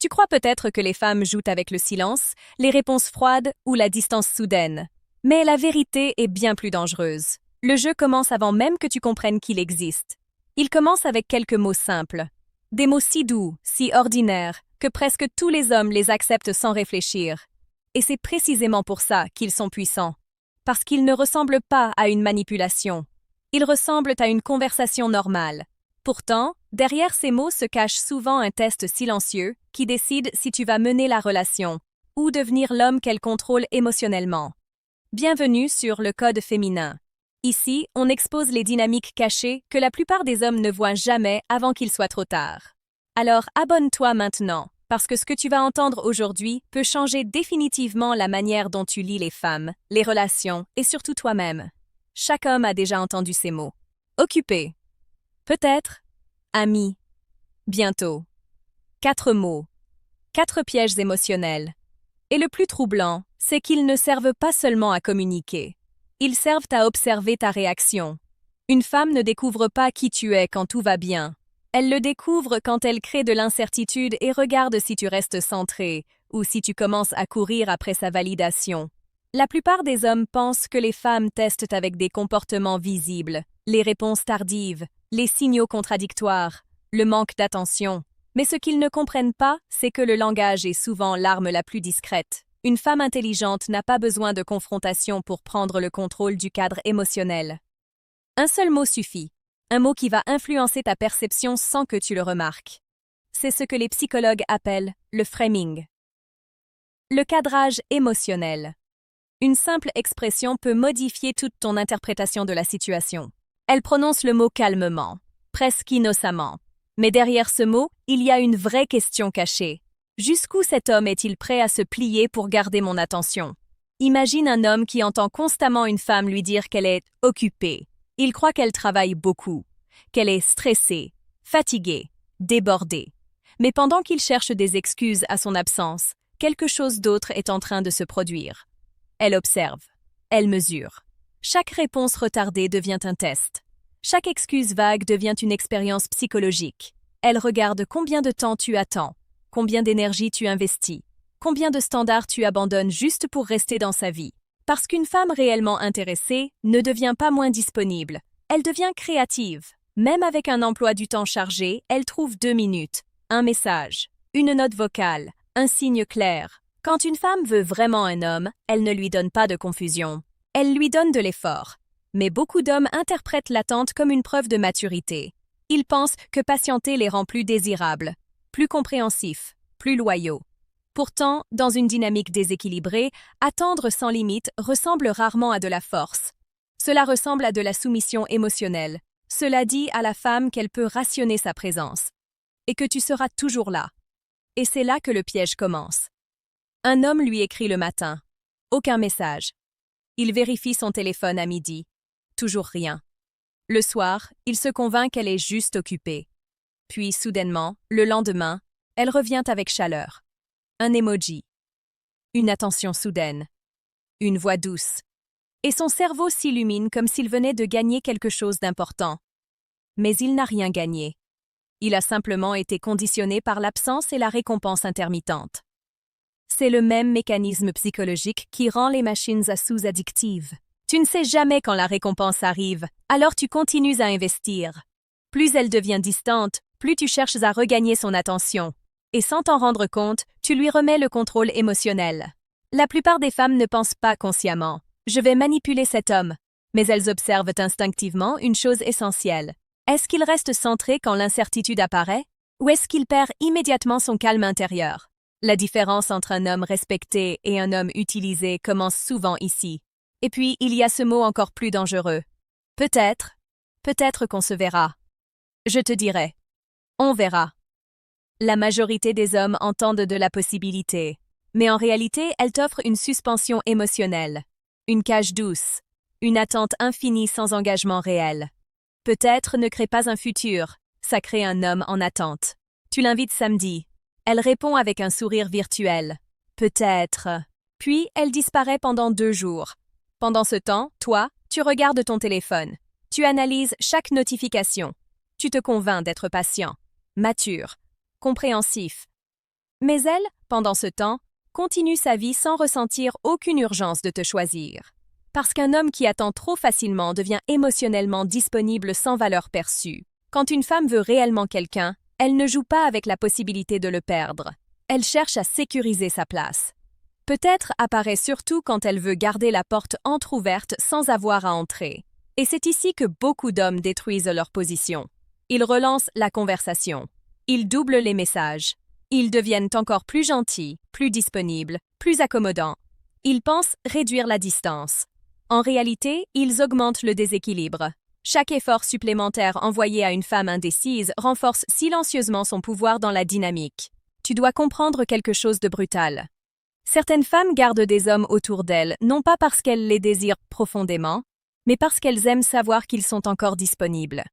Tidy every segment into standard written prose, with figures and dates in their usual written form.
Tu crois peut-être que les femmes jouent avec le silence, les réponses froides ou la distance soudaine. Mais la vérité est bien plus dangereuse. Le jeu commence avant même que tu comprennes qu'il existe. Il commence avec quelques mots simples. Des mots si doux, si ordinaires, que presque tous les hommes les acceptent sans réfléchir. Et c'est précisément pour ça qu'ils sont puissants. Parce qu'ils ne ressemblent pas à une manipulation. Ils ressemblent à une conversation normale. Pourtant, derrière ces mots se cache souvent un test silencieux qui décide si tu vas mener la relation ou devenir l'homme qu'elle contrôle émotionnellement. Bienvenue sur le code féminin. Ici, on expose les dynamiques cachées que la plupart des hommes ne voient jamais avant qu'il soit trop tard. Alors abonne-toi maintenant, parce que ce que tu vas entendre aujourd'hui peut changer définitivement la manière dont tu lis les femmes, les relations et surtout toi-même. Chaque homme a déjà entendu ces mots. Occupé. Peut-être. Ami. Bientôt. 4 mots. 4 pièges émotionnels. Et le plus troublant, c'est qu'ils ne servent pas seulement à communiquer. Ils servent à observer ta réaction. Une femme ne découvre pas qui tu es quand tout va bien. Elle le découvre quand elle crée de l'incertitude et regarde si tu restes centré ou si tu commences à courir après sa validation. La plupart des hommes pensent que les femmes testent avec des comportements visibles, les réponses tardives, les signaux contradictoires, le manque d'attention. Mais ce qu'ils ne comprennent pas, c'est que le langage est souvent l'arme la plus discrète. Une femme intelligente n'a pas besoin de confrontation pour prendre le contrôle du cadre émotionnel. Un seul mot suffit, un mot qui va influencer ta perception sans que tu le remarques. C'est ce que les psychologues appellent le framing. Le cadrage émotionnel. Une simple expression peut modifier toute ton interprétation de la situation. Elle prononce le mot calmement, presque innocemment. Mais derrière ce mot, il y a une vraie question cachée. Jusqu'où cet homme est-il prêt à se plier pour garder mon attention? Imagine un homme qui entend constamment une femme lui dire qu'elle est occupée. Il croit qu'elle travaille beaucoup, qu'elle est stressée, fatiguée, débordée. Mais pendant qu'il cherche des excuses à son absence, quelque chose d'autre est en train de se produire. Elle observe, elle mesure. Chaque réponse retardée devient un test. Chaque excuse vague devient une expérience psychologique. Elle regarde combien de temps tu attends, combien d'énergie tu investis, combien de standards tu abandonnes juste pour rester dans sa vie. Parce qu'une femme réellement intéressée ne devient pas moins disponible, elle devient créative. Même avec un emploi du temps chargé, elle trouve 2 minutes, un message, une note vocale, un signe clair. Quand une femme veut vraiment un homme, elle ne lui donne pas de confusion. Elle lui donne de l'effort. Mais beaucoup d'hommes interprètent l'attente comme une preuve de maturité. Ils pensent que patienter les rend plus désirables, plus compréhensifs, plus loyaux. Pourtant, dans une dynamique déséquilibrée, attendre sans limite ressemble rarement à de la force. Cela ressemble à de la soumission émotionnelle. Cela dit à la femme qu'elle peut rationner sa présence. Et que tu seras toujours là. Et c'est là que le piège commence. Un homme lui écrit le matin. Aucun message. Il vérifie son téléphone à midi. Toujours rien. Le soir, il se convainc qu'elle est juste occupée. Puis, soudainement, le lendemain, elle revient avec chaleur. Un emoji. Une attention soudaine. Une voix douce. Et son cerveau s'illumine comme s'il venait de gagner quelque chose d'important. Mais il n'a rien gagné. Il a simplement été conditionné par l'absence et la récompense intermittente. C'est le même mécanisme psychologique qui rend les machines à sous addictives. Tu ne sais jamais quand la récompense arrive, alors tu continues à investir. Plus elle devient distante, plus tu cherches à regagner son attention. Et sans t'en rendre compte, tu lui remets le contrôle émotionnel. La plupart des femmes ne pensent pas consciemment « je vais manipuler cet homme », mais elles observent instinctivement une chose essentielle. Est-ce qu'il reste centré quand l'incertitude apparaît? Ou est-ce qu'il perd immédiatement son calme intérieur? La différence entre un homme respecté et un homme utilisé commence souvent ici. Et puis, il y a ce mot encore plus dangereux. Peut-être qu'on se verra. Je te dirai. On verra. La majorité des hommes entendent de la possibilité, mais en réalité, elle t'offre une suspension émotionnelle, une cage douce, une attente infinie sans engagement réel. Peut-être ne crée pas un futur, ça crée un homme en attente. Tu l'invites samedi. Elle répond avec un sourire virtuel. Peut-être. Puis, elle disparaît pendant 2 jours. Pendant ce temps, toi, tu regardes ton téléphone. Tu analyses chaque notification. Tu te convaincs d'être patient, mature, compréhensif. Mais elle, pendant ce temps, continue sa vie sans ressentir aucune urgence de te choisir. Parce qu'un homme qui attend trop facilement devient émotionnellement disponible sans valeur perçue. Quand une femme veut réellement quelqu'un, elle ne joue pas avec la possibilité de le perdre. Elle cherche à sécuriser sa place. Peut-être apparaît surtout quand elle veut garder la porte entr'ouverte sans avoir à entrer. Et c'est ici que beaucoup d'hommes détruisent leur position. Ils relancent la conversation. Ils doublent les messages. Ils deviennent encore plus gentils, plus disponibles, plus accommodants. Ils pensent réduire la distance. En réalité, ils augmentent le déséquilibre. Chaque effort supplémentaire envoyé à une femme indécise renforce silencieusement son pouvoir dans la dynamique. Tu dois comprendre quelque chose de brutal. Certaines femmes gardent des hommes autour d'elles, non pas parce qu'elles les désirent profondément, mais parce qu'elles aiment savoir qu'ils sont encore disponibles.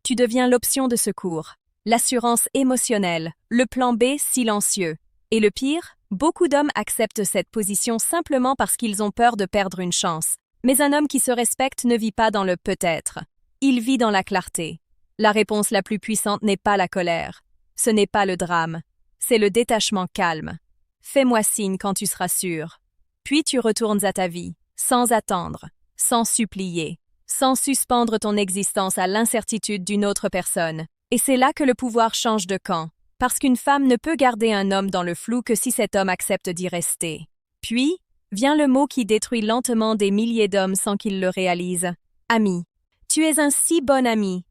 Tu deviens l'option de secours, l'assurance émotionnelle, le plan B silencieux. Et le pire, beaucoup d'hommes acceptent cette position simplement parce qu'ils ont peur de perdre une chance. Mais un homme qui se respecte ne vit pas dans le peut-être. Il vit dans la clarté. La réponse la plus puissante n'est pas la colère. Ce n'est pas le drame. C'est le détachement calme. Fais-moi signe quand tu seras sûr. Puis tu retournes à ta vie, sans attendre, sans supplier, sans suspendre ton existence à l'incertitude d'une autre personne. Et c'est là que le pouvoir change de camp, parce qu'une femme ne peut garder un homme dans le flou que si cet homme accepte d'y rester. Puis, vient le mot qui détruit lentement des milliers d'hommes sans qu'ils le réalisent. Ami. Tu es un si bon ami.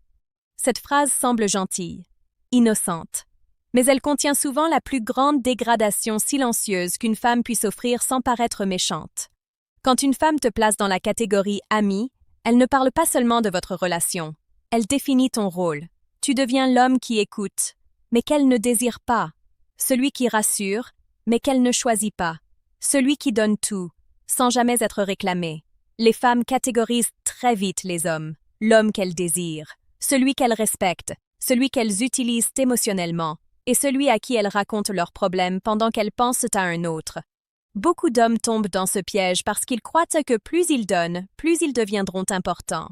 Cette phrase semble gentille, innocente. Mais elle contient souvent la plus grande dégradation silencieuse qu'une femme puisse offrir sans paraître méchante. Quand une femme te place dans la catégorie « ami », elle ne parle pas seulement de votre relation. Elle définit ton rôle. Tu deviens l'homme qui écoute, mais qu'elle ne désire pas. Celui qui rassure, mais qu'elle ne choisit pas. Celui qui donne tout, sans jamais être réclamé. Les femmes catégorisent très vite les hommes. L'homme qu'elles désirent, celui qu'elles respectent, celui qu'elles utilisent émotionnellement, et celui à qui elles racontent leurs problèmes pendant qu'elles pensent à un autre. Beaucoup d'hommes tombent dans ce piège parce qu'ils croient que plus ils donnent, plus ils deviendront importants.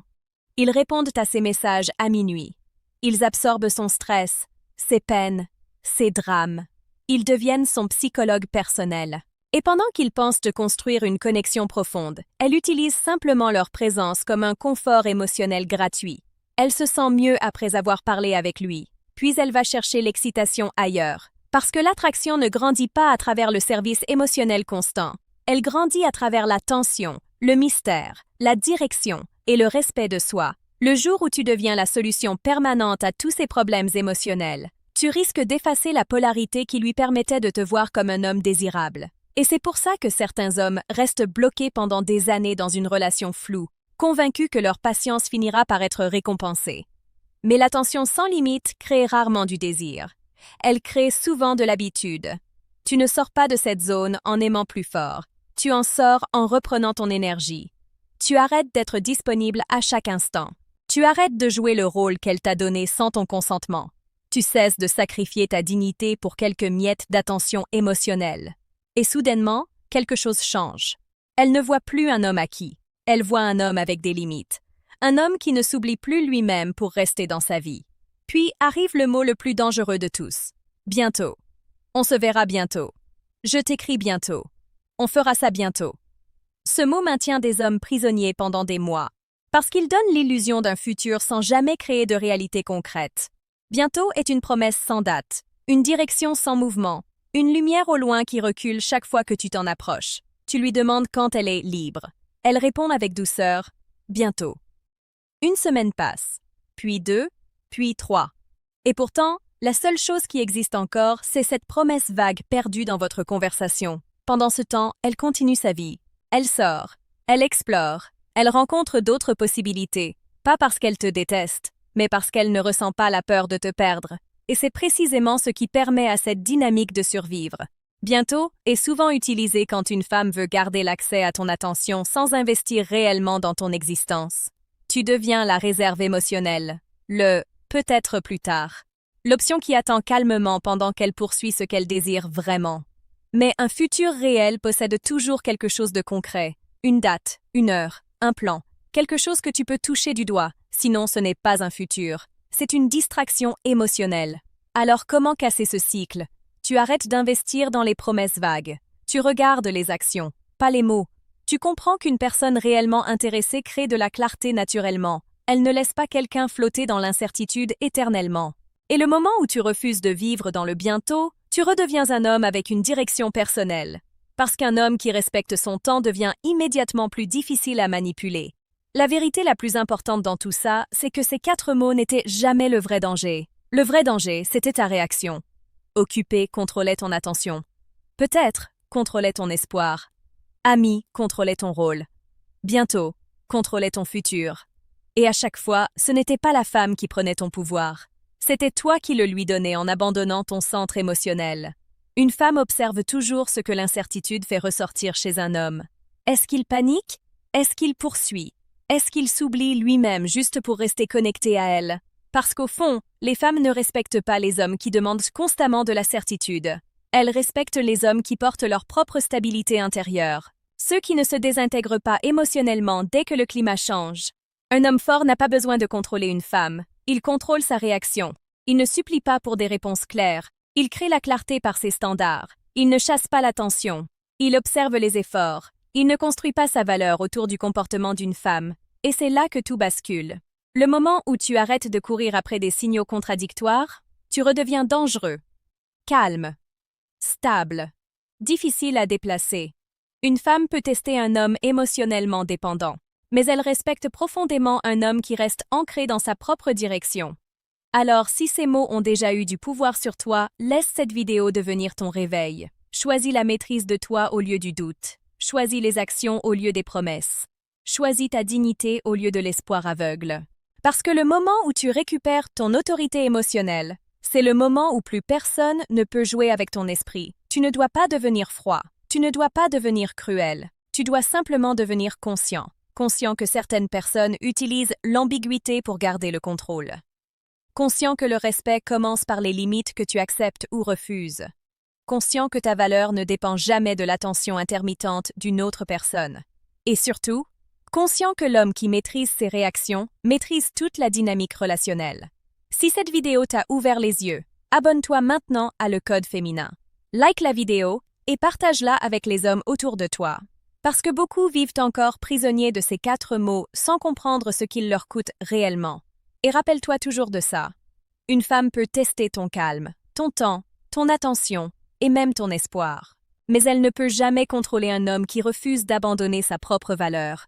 Ils répondent à ses messages à minuit. Ils absorbent son stress, ses peines, ses drames. Ils deviennent son psychologue personnel. Et pendant qu'ils pensent de construire une connexion profonde, elle utilise simplement leur présence comme un confort émotionnel gratuit. Elle se sent mieux après avoir parlé avec lui, puis elle va chercher l'excitation ailleurs. Parce que l'attraction ne grandit pas à travers le service émotionnel constant. Elle grandit à travers la tension, le mystère, la direction et le respect de soi. Le jour où tu deviens la solution permanente à tous ces problèmes émotionnels, tu risques d'effacer la polarité qui lui permettait de te voir comme un homme désirable. Et c'est pour ça que certains hommes restent bloqués pendant des années dans une relation floue, convaincus que leur patience finira par être récompensée. Mais l'attention sans limite crée rarement du désir. Elle crée souvent de l'habitude. Tu ne sors pas de cette zone en aimant plus fort. Tu en sors en reprenant ton énergie. Tu arrêtes d'être disponible à chaque instant. Tu arrêtes de jouer le rôle qu'elle t'a donné sans ton consentement. Tu cesses de sacrifier ta dignité pour quelques miettes d'attention émotionnelle. Et soudainement, quelque chose change. Elle ne voit plus un homme acquis. Elle voit un homme avec des limites. Un homme qui ne s'oublie plus lui-même pour rester dans sa vie. Puis arrive le mot le plus dangereux de tous. Bientôt. On se verra bientôt. Je t'écris bientôt. On fera ça bientôt. Ce mot maintient des hommes prisonniers pendant des mois, parce qu'il donne l'illusion d'un futur sans jamais créer de réalité concrète. Bientôt est une promesse sans date, une direction sans mouvement, une lumière au loin qui recule chaque fois que tu t'en approches. Tu lui demandes quand elle est libre. Elle répond avec douceur, bientôt. Une semaine passe, puis 2, puis 3. Et pourtant, la seule chose qui existe encore, c'est cette promesse vague perdue dans votre conversation. Pendant ce temps, elle continue sa vie. Elle sort, elle explore, elle rencontre d'autres possibilités, pas parce qu'elle te déteste, mais parce qu'elle ne ressent pas la peur de te perdre. Et c'est précisément ce qui permet à cette dynamique de survivre. Bientôt est souvent utilisé quand une femme veut garder l'accès à ton attention sans investir réellement dans ton existence. Tu deviens la réserve émotionnelle, le « peut-être plus tard », l'option qui attend calmement pendant qu'elle poursuit ce qu'elle désire vraiment. Mais un futur réel possède toujours quelque chose de concret, une date, une heure, un plan, quelque chose que tu peux toucher du doigt, sinon ce n'est pas un futur. C'est une distraction émotionnelle. Alors comment casser ce cycle? Tu arrêtes d'investir dans les promesses vagues. Tu regardes les actions, pas les mots. Tu comprends qu'une personne réellement intéressée crée de la clarté naturellement. Elle ne laisse pas quelqu'un flotter dans l'incertitude éternellement. Et le moment où tu refuses de vivre dans le bientôt, tu redeviens un homme avec une direction personnelle. Parce qu'un homme qui respecte son temps devient immédiatement plus difficile à manipuler. La vérité la plus importante dans tout ça, c'est que ces 4 mots n'étaient jamais le vrai danger. Le vrai danger, c'était ta réaction. Occupé contrôlait ton attention. Peut-être contrôlait ton espoir. Ami contrôlait ton rôle. Bientôt contrôlait ton futur. Et à chaque fois, ce n'était pas la femme qui prenait ton pouvoir. C'était toi qui le lui donnais en abandonnant ton centre émotionnel. Une femme observe toujours ce que l'incertitude fait ressortir chez un homme. Est-ce qu'il panique? Est-ce qu'il poursuit? Est-ce qu'il s'oublie lui-même juste pour rester connecté à elle? Parce qu'au fond, les femmes ne respectent pas les hommes qui demandent constamment de la certitude. Elles respectent les hommes qui portent leur propre stabilité intérieure. Ceux qui ne se désintègrent pas émotionnellement dès que le climat change. Un homme fort n'a pas besoin de contrôler une femme. Il contrôle sa réaction. Il ne supplie pas pour des réponses claires. Il crée la clarté par ses standards. Il ne chasse pas l'attention. Il observe les efforts. Il ne construit pas sa valeur autour du comportement d'une femme. Et c'est là que tout bascule. Le moment où tu arrêtes de courir après des signaux contradictoires, tu redeviens dangereux. Calme. Stable. Difficile à déplacer. Une femme peut tester un homme émotionnellement dépendant, mais elle respecte profondément un homme qui reste ancré dans sa propre direction. Alors, si ces mots ont déjà eu du pouvoir sur toi, laisse cette vidéo devenir ton réveil. Choisis la maîtrise de toi au lieu du doute. Choisis les actions au lieu des promesses. Choisis ta dignité au lieu de l'espoir aveugle. Parce que le moment où tu récupères ton autorité émotionnelle, c'est le moment où plus personne ne peut jouer avec ton esprit. Tu ne dois pas devenir froid. Tu ne dois pas devenir cruel. Tu dois simplement devenir conscient. Conscient que certaines personnes utilisent l'ambiguïté pour garder le contrôle. Conscient que le respect commence par les limites que tu acceptes ou refuses. Conscient que ta valeur ne dépend jamais de l'attention intermittente d'une autre personne. Et surtout, conscient que l'homme qui maîtrise ses réactions maîtrise toute la dynamique relationnelle. Si cette vidéo t'a ouvert les yeux, abonne-toi maintenant à Le Code Féminin. Like la vidéo et partage-la avec les hommes autour de toi. Parce que beaucoup vivent encore prisonniers de ces 4 mots sans comprendre ce qu'ils leur coûtent réellement. Et rappelle-toi toujours de ça. Une femme peut tester ton calme, ton temps, ton attention et même ton espoir. Mais elle ne peut jamais contrôler un homme qui refuse d'abandonner sa propre valeur.